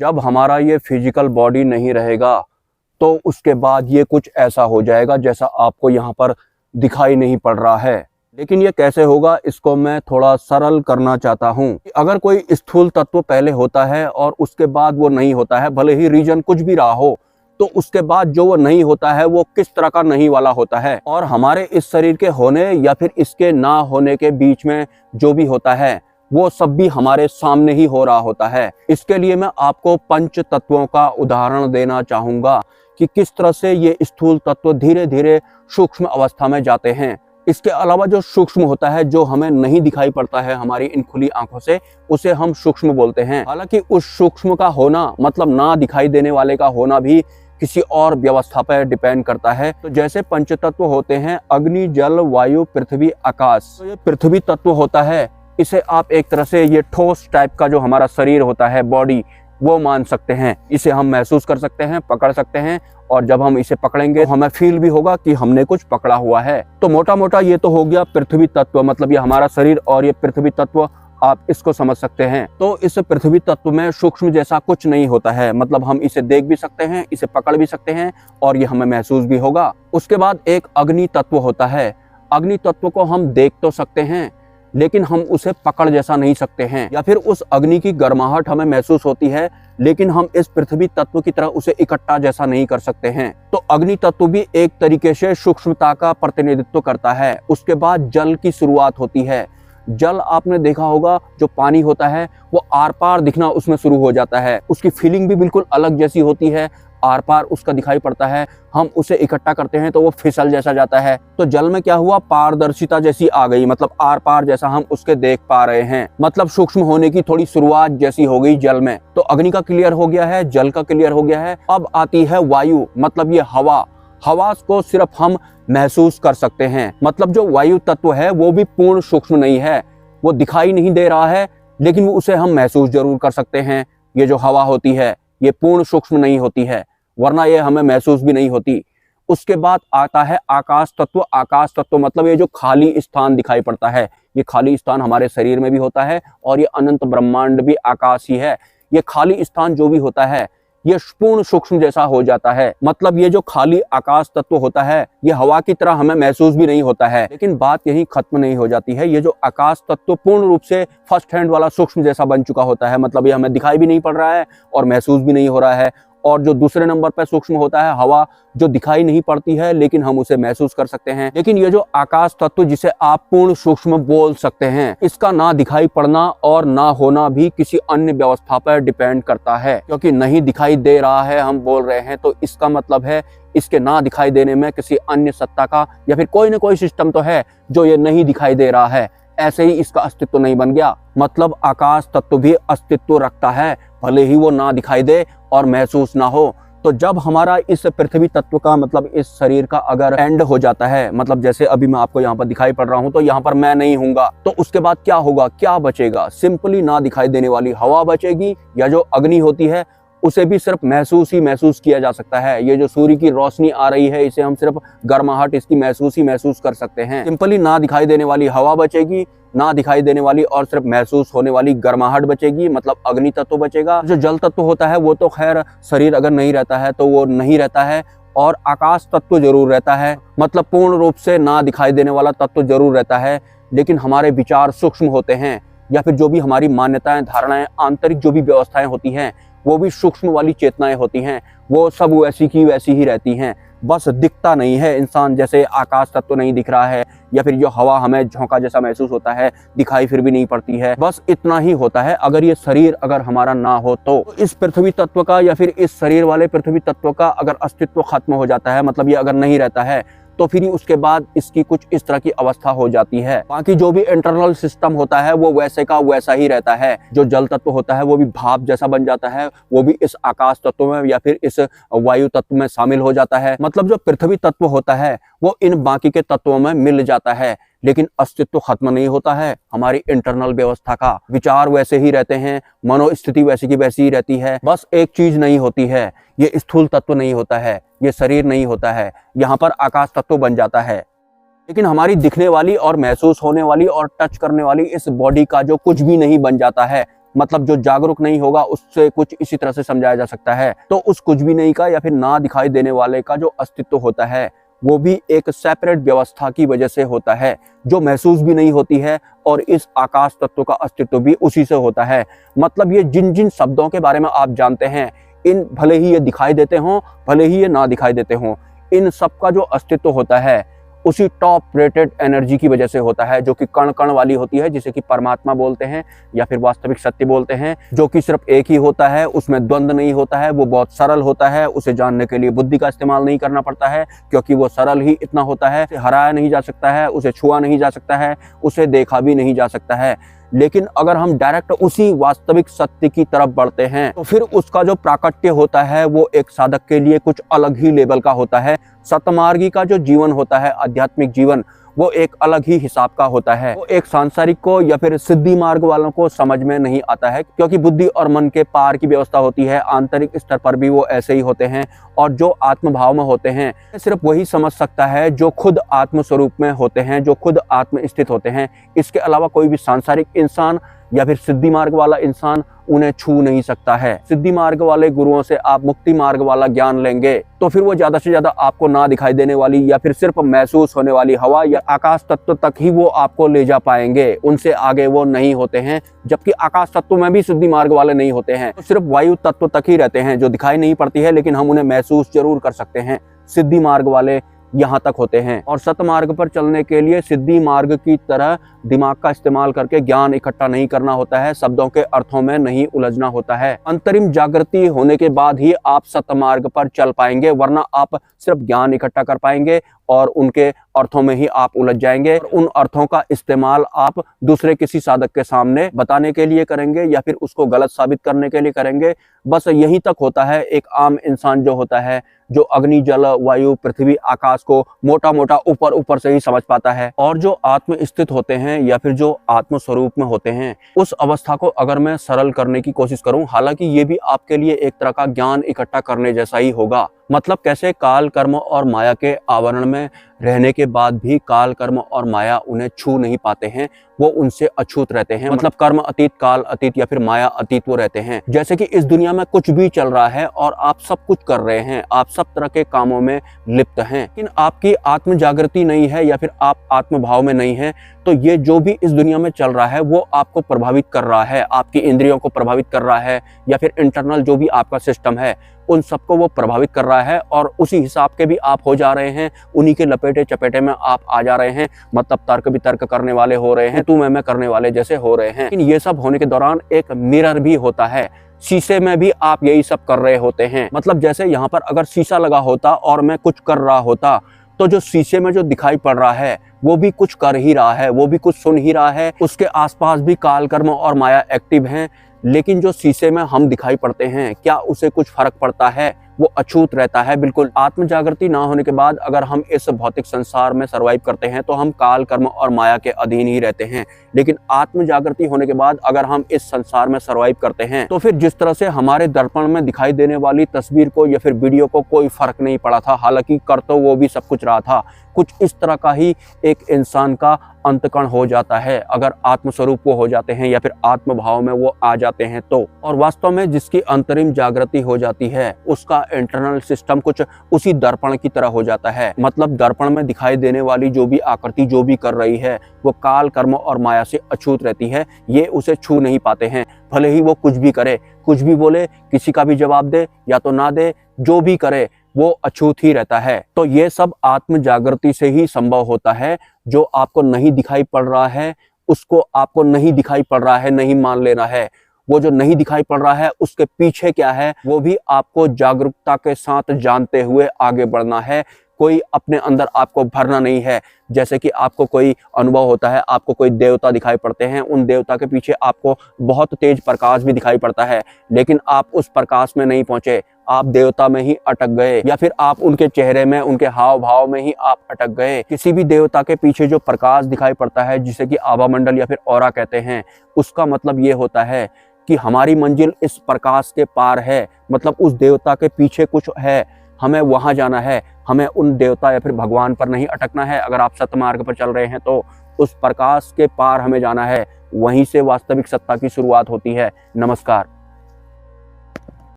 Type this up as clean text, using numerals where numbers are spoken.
जब हमारा ये फिजिकल बॉडी नहीं रहेगा तो उसके बाद ये कुछ ऐसा हो जाएगा जैसा आपको यहाँ पर दिखाई नहीं पड़ रहा है। लेकिन ये कैसे होगा, इसको मैं थोड़ा सरल करना चाहता हूँ। अगर कोई स्थूल तत्व पहले होता है और उसके बाद वो नहीं होता है, भले ही रीजन कुछ भी रहा हो, तो उसके बाद जो वो नहीं होता है वो किस तरह का नहीं वाला होता है। और हमारे इस शरीर के होने या फिर इसके ना होने के बीच में जो भी होता है वो सब भी हमारे सामने ही हो रहा होता है। इसके लिए मैं आपको पंच तत्वों का उदाहरण देना चाहूंगा कि किस तरह से ये स्थूल तत्व धीरे धीरे सूक्ष्म अवस्था में जाते हैं। इसके अलावा जो सूक्ष्म होता है, जो हमें नहीं दिखाई पड़ता है हमारी इन खुली आंखों से, उसे हम सूक्ष्म बोलते हैं। हालांकि उस सूक्ष्म का होना मतलब ना दिखाई देने वाले का होना भी किसी और व्यवस्था पर डिपेंड करता है। तो जैसे पंचतत्व होते हैं अग्नि, जल, वायु, पृथ्वी, आकाश। तो ये पृथ्वी तत्व होता है, इसे आप एक तरह से ये ठोस टाइप का जो हमारा शरीर होता है, बॉडी, वो मान सकते हैं। इसे हम महसूस कर सकते हैं, पकड़ सकते हैं, और जब हम इसे पकड़ेंगे तो हमें फील भी होगा कि हमने कुछ पकड़ा हुआ है। तो मोटा मोटा ये तो हो गया पृथ्वी तत्व, मतलब ये हमारा शरीर और ये पृथ्वी तत्व, आप इसको समझ सकते हैं। तो इस पृथ्वी तत्व में सूक्ष्म जैसा कुछ नहीं होता है, मतलब हम इसे देख भी सकते हैं, इसे पकड़ भी सकते हैं और ये हमें महसूस भी होगा। उसके बाद एक अग्नि तत्व होता है। अग्नि तत्व को हम देख तो सकते हैं लेकिन हम उसे पकड़ जैसा नहीं सकते हैं, या फिर उस अग्नि की गर्माहट हमें महसूस होती है लेकिन हम इस पृथ्वी तत्व की तरह उसे इकट्ठा जैसा नहीं कर सकते हैं। तो अग्नि तत्व भी एक तरीके से सूक्ष्मता का प्रतिनिधित्व करता है। उसके बाद जल की शुरुआत होती है। जल आपने देखा होगा, जो पानी होता है वो आर पार दिखना उसमें शुरू हो जाता है। उसकी फीलिंग भी बिल्कुल अलग जैसी होती है, आर पार उसका दिखाई पड़ता है। हम उसे इकट्ठा करते हैं तो वो फिसल जैसा जाता है। तो जल में क्या हुआ, पारदर्शिता जैसी आ गई, मतलब आर पार जैसा हम उसके देख पा रहे हैं, मतलब सूक्ष्म होने की थोड़ी शुरुआत जैसी हो गई जल में। तो अग्नि का क्लियर हो गया है, जल का क्लियर हो गया है। अब आती है वायु, मतलब ये हवा। हवा को सिर्फ हम महसूस कर सकते हैं, मतलब जो वायु तत्व है वो भी पूर्ण सूक्ष्म नहीं है, वो दिखाई नहीं दे रहा है लेकिन उसे हम महसूस जरूर कर सकते हैं। ये जो हवा होती है ये पूर्ण सूक्ष्म नहीं होती है, वरना ये हमें महसूस भी नहीं होती। उसके बाद आता है आकाश तत्व। आकाश तत्व मतलब ये जो खाली स्थान दिखाई पड़ता है, ये खाली स्थान हमारे शरीर में भी होता है और ये अनंत ब्रह्मांड भी आकाश ही है। ये खाली स्थान जो भी होता है ये पूर्ण सूक्ष्म जैसा हो जाता है, मतलब ये जो खाली आकाश तत्व होता है ये हवा की तरह हमें महसूस भी नहीं होता है। लेकिन बात यही खत्म नहीं हो जाती है। ये जो आकाश तत्व पूर्ण रूप से फर्स्ट हैंड वाला सूक्ष्म जैसा बन चुका होता है, मतलब ये हमें दिखाई भी नहीं पड़ रहा है और महसूस भी नहीं हो रहा है। और जो दूसरे नंबर पर सूक्ष्म होता है हवा, जो दिखाई नहीं पड़ती है लेकिन हम उसे महसूस कर सकते हैं। लेकिन ये जो आकाश तत्व जिसे आप पूर्ण सूक्ष्म बोल सकते हैं, इसका ना दिखाई पड़ना और ना होना भी किसी अन्य व्यवस्था पर डिपेंड करता है। क्योंकि नहीं दिखाई दे रहा है हम बोल रहे हैं तो इसका मतलब है इसके ना दिखाई देने में किसी अन्य सत्ता का या फिर कोई न कोई सिस्टम तो है जो ये नहीं दिखाई दे रहा है। ऐसे ही इसका अस्तित्व नहीं बन गया, मतलब आकाश तत्व भी अस्तित्व रखता है, भले ही वो ना दिखाई दे और महसूस ना हो। तो जब हमारा इस पृथ्वी तत्व का मतलब इस शरीर का अगर एंड हो जाता है, मतलब जैसे अभी मैं आपको यहाँ पर दिखाई पड़ रहा हूँ तो यहाँ पर मैं नहीं हूँगा, तो उसके बाद क्या होगा, क्या बचेगा? सिंपली ना दिखाई देने वाली हवा बचेगी, या जो अग्नि होती है उसे भी सिर्फ महसूस किया जा सकता है। ये जो सूर्य की रोशनी आ रही है इसे हम सिर्फ गर्माहट इसकी महसूस कर सकते हैं। सिंपली ना दिखाई देने वाली हवा बचेगी, ना दिखाई देने वाली और सिर्फ महसूस होने वाली गर्माहट बचेगी, मतलब अग्नि तत्व बचेगा। जो जल तत्व होता है वो तो खैर शरीर अगर नहीं रहता है तो वो नहीं रहता है, और आकाश तत्व जरूर रहता है, मतलब पूर्ण रूप से ना दिखाई देने वाला तत्व जरूर रहता है। लेकिन हमारे विचार सूक्ष्म होते हैं, या फिर जो भी हमारी मान्यताएं, धारणाएं, आंतरिक जो भी व्यवस्थाएं होती हैं वो भी सूक्ष्म वाली चेतनाएं होती हैं। वो सब वैसी की वैसी ही रहती हैं, बस दिखता नहीं है इंसान। जैसे आकाश तत्व नहीं दिख रहा है, या फिर जो हवा हमें झोंका जैसा महसूस होता है, दिखाई फिर भी नहीं पड़ती है, बस इतना ही होता है। अगर ये शरीर अगर हमारा ना हो तो इस पृथ्वी तत्व का या फिर इस शरीर वाले पृथ्वी तत्व का अगर अस्तित्व खत्म हो जाता है, मतलब ये अगर नहीं रहता है, तो फिर उसके बाद इसकी कुछ इस तरह की अवस्था हो जाती है। बाकी जो भी इंटरनल सिस्टम होता है वो वैसे का वैसा ही रहता है। जो जल तत्व होता है वो भी भाप जैसा बन जाता है, वो भी इस आकाश तत्व में या फिर इस वायु तत्व में शामिल हो जाता है। मतलब जो पृथ्वी तत्व होता है वो इन बाकी के तत्वों में मिल जाता है, लेकिन अस्तित्व खत्म नहीं होता है। हमारी इंटरनल व्यवस्था का विचार वैसे ही रहते हैं, मनोस्थिति वैसी की वैसी ही रहती है। बस एक चीज नहीं होती है, ये स्थूल तत्व नहीं होता है, ये शरीर नहीं होता है, यहाँ पर आकाश तत्व बन जाता है। लेकिन हमारी दिखने वाली और महसूस होने वाली और टच करने वाली इस बॉडी का जो कुछ भी नहीं बन जाता है, मतलब जो जागरूक नहीं होगा उससे कुछ इसी तरह से समझाया जा सकता है। तो उस कुछ भी नहीं का या फिर ना दिखाई देने वाले का जो अस्तित्व होता है वो भी एक सेपरेट व्यवस्था की वजह से होता है, जो महसूस भी नहीं होती है, और इस आकाश तत्व का अस्तित्व भी उसी से होता है। मतलब ये जिन जिन शब्दों के बारे में आप जानते हैं, इन भले ही ये दिखाई देते हों, भले ही ये ना दिखाई देते हों, इन सब का जो अस्तित्व होता है उसी टॉप रेटेड एनर्जी की वजह से होता है, जो कि कण कण वाली होती है, जिसे कि परमात्मा बोलते हैं या फिर वास्तविक सत्य बोलते हैं, जो कि सिर्फ एक ही होता है, उसमें द्वंद्व नहीं होता है, वो बहुत सरल होता है, उसे जानने के लिए बुद्धि का इस्तेमाल नहीं करना पड़ता है, क्योंकि वो सरल ही इतना होता है, उसे हराया नहीं जा सकता है, उसे छुआ नहीं जा सकता है, उसे देखा भी नहीं जा सकता है। लेकिन अगर हम डायरेक्ट उसी वास्तविक सत्य की तरफ बढ़ते हैं तो फिर उसका जो प्राकट्य होता है वो एक साधक के लिए कुछ अलग ही लेवल का होता है। सतमार्गी का जो जीवन होता है, आध्यात्मिक जीवन, वो एक अलग ही हिसाब का होता है। वो एक सांसारिक को या फिर सिद्धि मार्ग वालों को समझ में नहीं आता है, क्योंकि बुद्धि और मन के पार की व्यवस्था होती है। आंतरिक स्तर पर भी वो ऐसे ही होते हैं, और जो आत्म भाव में होते हैं सिर्फ वही समझ सकता है जो खुद आत्म स्वरूप में होते हैं, जो खुद आत्म स्थित होते हैं। इसके अलावा कोई भी सांसारिक इंसान या फिर सिद्धि मार्ग वाला इंसान उन्हें छू नहीं सकता है। सिद्धि मार्ग वाले गुरुओं से आप मुक्ति मार्ग वाला ज्ञान लेंगे तो फिर वो ज्यादा से ज्यादा आपको ना दिखाई देने वाली या फिर सिर्फ महसूस होने वाली हवा या आकाश तत्व तक ही वो आपको ले जा पाएंगे, उनसे आगे वो नहीं होते हैं। जबकि आकाश तत्व में भी सिद्धि मार्ग वाले नहीं होते हैं, तो सिर्फ वायु तत्व तक ही रहते हैं, जो दिखाई नहीं पड़ती है लेकिन हम उन्हें महसूस जरूर कर सकते हैं। सिद्धि मार्ग वाले यहाँ तक होते हैं। और सतमार्ग पर चलने के लिए सिद्धि मार्ग की तरह दिमाग का इस्तेमाल करके ज्ञान इकट्ठा नहीं करना होता है, शब्दों के अर्थों में नहीं उलझना होता है। अंतरिम जागृति होने के बाद ही आप सतमार्ग पर चल पाएंगे, वरना आप सिर्फ ज्ञान इकट्ठा कर पाएंगे और उनके अर्थों में ही आप उलझ जाएंगे। और उन अर्थों का इस्तेमाल आप दूसरे किसी साधक के सामने बताने के लिए करेंगे या फिर उसको गलत साबित करने के लिए करेंगे। बस यहीं तक होता है। एक आम इंसान जो होता है, जो अग्नि, जल, वायु, पृथ्वी, आकाश को मोटा मोटा ऊपर ऊपर से ही समझ पाता है। और जो आत्म स्थित होते हैं या फिर जो आत्म स्वरूप में होते हैं, उस अवस्था को अगर मैं सरल करने की कोशिश करूं, हालांकि ये भी आपके लिए एक तरह का ज्ञान इकट्ठा करने जैसा ही होगा। मतलब कैसे काल, कर्म और माया के आवरण में रहने के बाद भी काल, कर्म और माया उन्हें छू नहीं पाते हैं, वो उनसे अछूत रहते हैं। मतलब कर्म अतीत, काल अतीत या फिर माया अतीत वो रहते हैं। जैसे कि इस दुनिया में कुछ भी चल रहा है और आप सब कुछ कर रहे हैं, आप सब तरह के कामों में लिप्त हैं, लेकिन आपकी आत्म जागृति नहीं है या फिर आप आत्म भाव में नहीं है, तो ये जो भी इस दुनिया में चल रहा है वो आपको प्रभावित कर रहा है, आपकी इंद्रियों को प्रभावित कर रहा है, या फिर इंटरनल जो भी आपका सिस्टम है उन सबको वो प्रभावित कर रहा है। और उसी हिसाब के भी आप हो जा रहे हैं, उन्हीं के लपेटे चपेटे में आप आ जा रहे हैं। मतलब तर्क भी तर्क करने वाले हो रहे हैं, तू मैं करने वाले जैसे हो रहे हैं। लेकिन ये सब होने के दौरान एक मिरर भी होता है, शीशे में भी आप यही सब कर रहे होते हैं। मतलब जैसे यहाँ पर अगर शीशा लगा होता और मैं कुछ कर रहा होता, तो जो शीशे में जो दिखाई पड़ रहा है वो भी कुछ कर ही रहा है, वो भी कुछ सुन ही रहा है, उसके आसपास भी काल, कर्म और माया एक्टिव हैं। लेकिन जो शीशे में हम दिखाई पड़ते हैं, क्या उसे कुछ फर्क पड़ता है? वो अछूत रहता है बिल्कुल। आत्म जागृति ना होने के बाद अगर हम इस भौतिक संसार में सर्वाइव करते हैं तो हम काल, कर्म और माया के अधीन ही रहते हैं। लेकिन आत्म जागृति होने के बाद अगर हम इस संसार में सर्वाइव करते हैं तो फिर जिस तरह से हमारे दर्पण में दिखाई देने वाली तस्वीर को या फिर वीडियो को कोई फर्क नहीं पड़ा था, हालांकि कर तो वो भी सब कुछ रहा था, कुछ इस तरह का ही एक इंसान का अंतकण हो जाता है अगर आत्मस्वरूप वो हो जाते हैं या फिर आत्म भाव में वो आ जाते हैं तो। और वास्तव में जिसकी अंतरिम जागृति हो जाती है उसका इंटरनल सिस्टम कुछ उसी दर्पण की तरह हो जाता है। मतलब दर्पण में दिखाई देने वाली जो भी आकृति जो भी कर रही है वो काल, कर्म और माया से अछूत रहती है, ये उसे छू नहीं पाते हैं। भले ही वो कुछ भी करे, कुछ भी बोले, किसी का भी जवाब दे या तो ना दे, जो भी करे वो अछूत ही रहता है। तो ये सब आत्म जागृति से ही संभव होता है। जो आपको नहीं दिखाई पड़ रहा है उसको आपको नहीं दिखाई पड़ रहा है नहीं मान लेना है। वो जो नहीं दिखाई पड़ रहा है उसके पीछे क्या है वो भी आपको जागरूकता के साथ जानते हुए आगे बढ़ना है। कोई अपने अंदर आपको भरना नहीं है। जैसे कि आपको कोई अनुभव होता है, आपको कोई देवता दिखाई पड़ते हैं, उन देवता के पीछे आपको बहुत तेज प्रकाश भी दिखाई पड़ता है, लेकिन आप उस प्रकाश में नहीं पहुंचे, आप देवता में ही अटक गए, या फिर आप उनके चेहरे में, उनके हाव भाव में ही आप अटक गए। किसी भी देवता के पीछे जो प्रकाश दिखाई पड़ता है, जिसे कि आभा मंडल या फिर ऑरा कहते हैं, उसका मतलब ये होता है कि हमारी मंजिल इस प्रकाश के पार है। मतलब उस देवता के पीछे कुछ है, हमें वहां जाना है, हमें उन देवता या फिर भगवान पर नहीं अटकना है। अगर आप सतमार्ग पर चल रहे हैं तो उस प्रकाश के पार हमें जाना है, वहीं से वास्तविक सत्ता की शुरुआत होती है। नमस्कार।